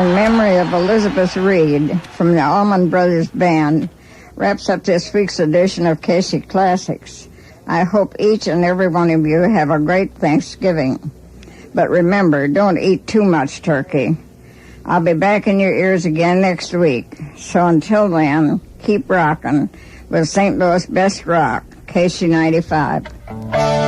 in memory of Elizabeth Reed from the Allman Brothers Band, wraps up this week's edition of KSHE Classics. I hope each and every one of you have a great Thanksgiving. But remember, don't eat too much turkey. I'll be back in your ears again next week. So until then, keep rocking with St. Louis Best Rock, KSHE 95.